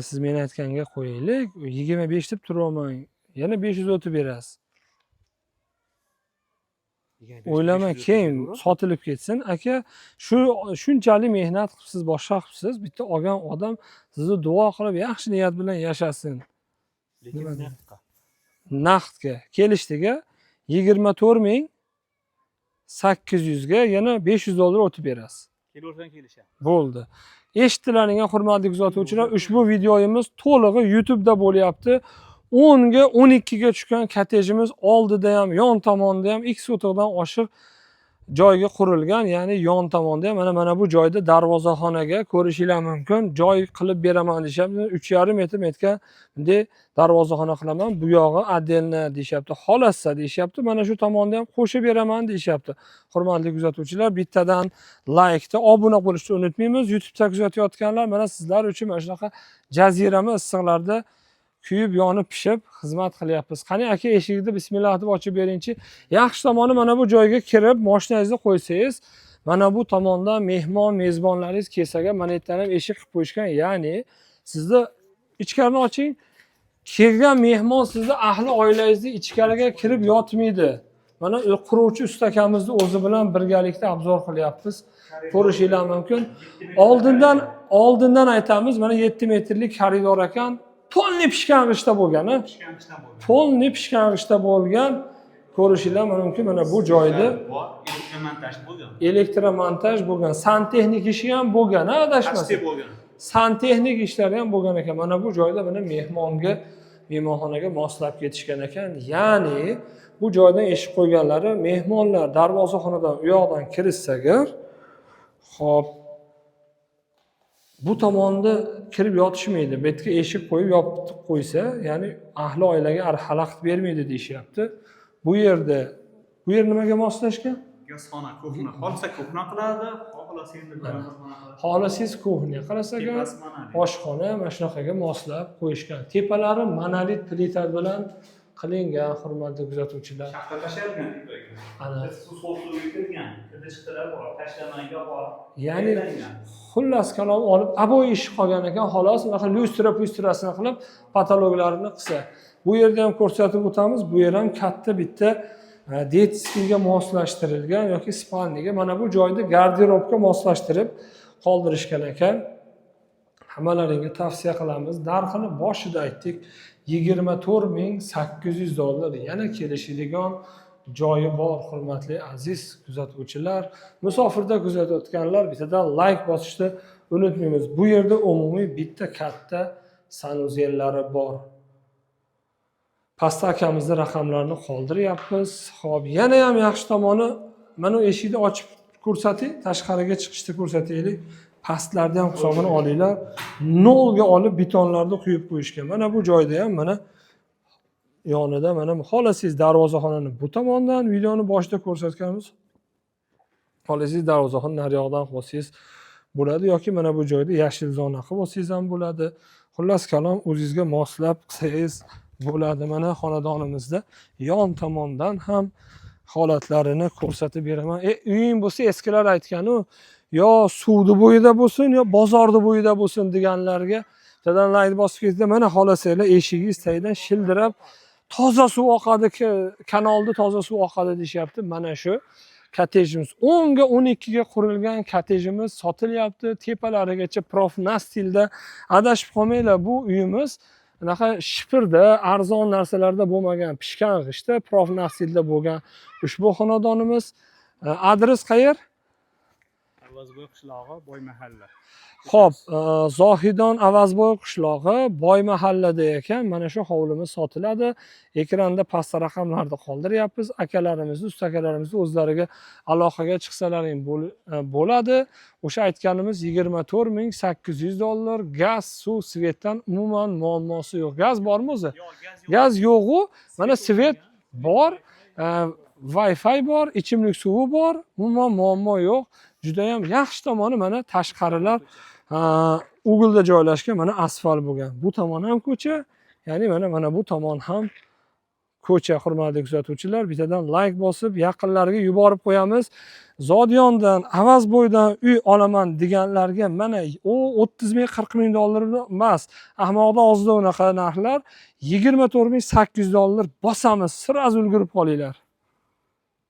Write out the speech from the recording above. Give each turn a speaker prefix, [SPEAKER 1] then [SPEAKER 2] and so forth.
[SPEAKER 1] Siz men aytganga qo'yaylik, 25 deb turaman. Yana 500 o'tib berasiz. O'ylama keyin sotilib ketsin. Aka, shunchalik mehnat qilibsiz, boshqa qilibsiz. Bitta olgan odam sizni duo qilib, yaxshi niyat bilan yashasin.
[SPEAKER 2] Lekin naqdga.
[SPEAKER 1] Naqdga kelishdiga 24.800 ga yana $500 o'tib berasiz.
[SPEAKER 2] Kelarsan kelisha.
[SPEAKER 1] Bo'ldi. Eshitdilaring, hurmatli kuzatuvchilar, ushbu videomiz to'lig'i YouTube da bo'lyapti. 10 ga 12 ga tushgan kottejimiz oldida ham, yon tomonda ham 2 sotixdan oshiq joyga qurilgan, ya'ni yon tomonda ham mana bu joyda darvozaxonaga ko'rishingiz mumkin. Joy qilib beraman deyapti. 3,5 metrga bunday darvozaxona qilaman. Bu yog'i отдельно deyapti. Xolassa deyapti. Mana shu tomonda ham qo'shib beraman deyapti. Hurmatli kuzatuvchilar, bittadan like-da obuna bo'lishni unutmaymiz. YouTube'da kuzatayotganlar, mana sizlar uchun mana shunaqa jazirama issiqlarda kuyib, yonib, pishib xizmat qilyapmiz. Qani aka, eshikni bismillah deb ochib beringchi. Yaxshi tomoni mana bu joyga kirib, mashinangizni qo'ysangiz, mana bu tomondan mehmon, mezbonlaringiz kelsaga mana yerdan ham eshik qilib qo'yishgan. Ya'ni sizni ichkarini oching. Kelgan mehmon sizni ahli oilangizni ichkariga kirib yotmaydi. Mana quruvchi ustakamizni o'zi bilan birgalikda obzor qilyapmiz. Ko'rishingiz mumkin. Oldindan aytamiz, mana 7 metrlik koridor ekan. Polni pishgang'ishda bo'lgan, ha? Polni pishgang'ishda bo'lgan. Ko'rishingiz mumkin, mana bu joyda
[SPEAKER 2] elektromontaj bo'lgan.
[SPEAKER 1] Elektromontaj bo'lgan, santexnik ishi ham bo'lgan, ha, adashmasam. Santexnik ishlari ham bo'lgan ekan. Mana bu joyda mana mehmonxonaga moslab ketishgan ekan. Ya'ni bu joydan eshik qo'yganlari mehmonlar darvozaxonadan u yoqdan kirishsaga, xo'p, bu tomonda kirib yotishmaydi. Bu yerga eshik qo'yib yopib qo'ysa, ya'ni ahli oilaga xalaqit bermaydi deyishyapti. Bu yer nimaga moslashgan?
[SPEAKER 2] Gazxona, kuxna. Xohlasa kuxna qiladi, xohlasa endi
[SPEAKER 1] Xohlasangiz kuxna qilasiz, oshxona mana shunaqaga moslab qo'yishgan. Tepalari monolit plita bilan qilingan, hurmatli kuzatuvchilar.
[SPEAKER 2] Shaxta tashlangan tepaga.
[SPEAKER 1] Ana
[SPEAKER 2] Suv kirgan, kirdi-chiqdilar bor, tashlamaga bor.
[SPEAKER 1] Ya'ni xullas kalom olib, aboy ish qolgan ekan, xolos, mana lyustrasini qilib, patologlarini qilsa. Bu yerda ham ko'rsatib o'tamiz, bu yer ham katta bitta detskiga moslashtirilgan yoki spalniga. Mana bu joyda garderobga moslashtirib qoldirishgan ekan. Hammalaringga tavsiya qilamiz. Narxini boshida aytdik, $24.800. Yana kelishadigan joyi bor, hurmatli aziz kuzatuvchilar. Musofirda kuzatayotganlar bittadan like bosishni unutmaymiz. Bu yerda umumiy bitta katta sanuzellari bor. Pastda akamizning raqamlarini qoldiryapmiz. Xo'p, yana ham yaxshi tomoni, mana bu eshikni ochib ko'rsating, tashqariga chiqishda ko'rsataylik. Pastlarda ham hisobini olinglar. Nolga olib betonlarni quyib qo'yishgan. Mana bu joyda ham mana yonida mana xolasingiz darvozaxonani bu tomondan videoni boshida ko'rsatganmiz. Xolasingiz darvozaxonni naryoqdan qilsangiz bo'ladi yoki mana bu joyda yashil zona qilib olsangiz ham bo'ladi. Xullas kalom o'zingizga moslab qilsangiz bo'ladi. Mana xonadonimizda yon tomondan ham holatlarini ko'rsatib beraman. Uying bo'lsa, eskilar aytgan-ku, yo suvni bo'yida bo'lsin, yo bozorni bo'yida bo'lsin deganlarga tadan layt bosib ketdi. Mana xolasanglar eshigingiz tagidan shildirab toza suv oqadi, kanalda toza suv oqadi deyapti. Mana shu kottejimiz 10 ga 12 ga qurilgan kottejimiz sotilyapti. Tepalarigacha profnastilda adashib qolmanglar. Bu uyimiz bunaqa shipirda, arzon narsalarda bo'lmagan, pishgang'ishda, profnastilda bo'lgan ushbu xonadonimiz. Adres qayer?
[SPEAKER 2] Avazbo'y qishlog'i, Boy mahalla.
[SPEAKER 1] Xo'p, Zohidon Avazbo'y qishlog'i, Boy mahallada ekan. Mana shu hovlimiz sotiladi. Ekranda pastda raqamlarni qoldiryapmiz. Akalarimizni, ustakalarimizni o'zlariga aloqaga chiqsalaring bo'ladi. O'sha aytganimiz $24.800. Gaz, suv, svetdan umuman muammosi yo'q. Gaz bormi o'zi? Gaz yo'q-ku. Mana svet bor, Wi-Fi bor, ichimlik suvi bor. Umuman muammo yo'q. Juda ham yaxshi tomoni mana tashqarilar ugilda joylashgan, mana asfalt bo'lgan. Bu tomon ham ko'cha, ya'ni mana bu tomon ham ko'cha, hurmatli kuzatuvchilar. Bittadan like bosib, yaqinlarga yuborib qo'yamiz. Zodiyondan, Avazbo'ydan uy olaman deganlarga mana u 30 ming, 40 ming dollar emas. Ahmoqda ozda unaqa narxlar. 24 ming 800 dollar bosamiz. Sirasi ulgurib qolinglar.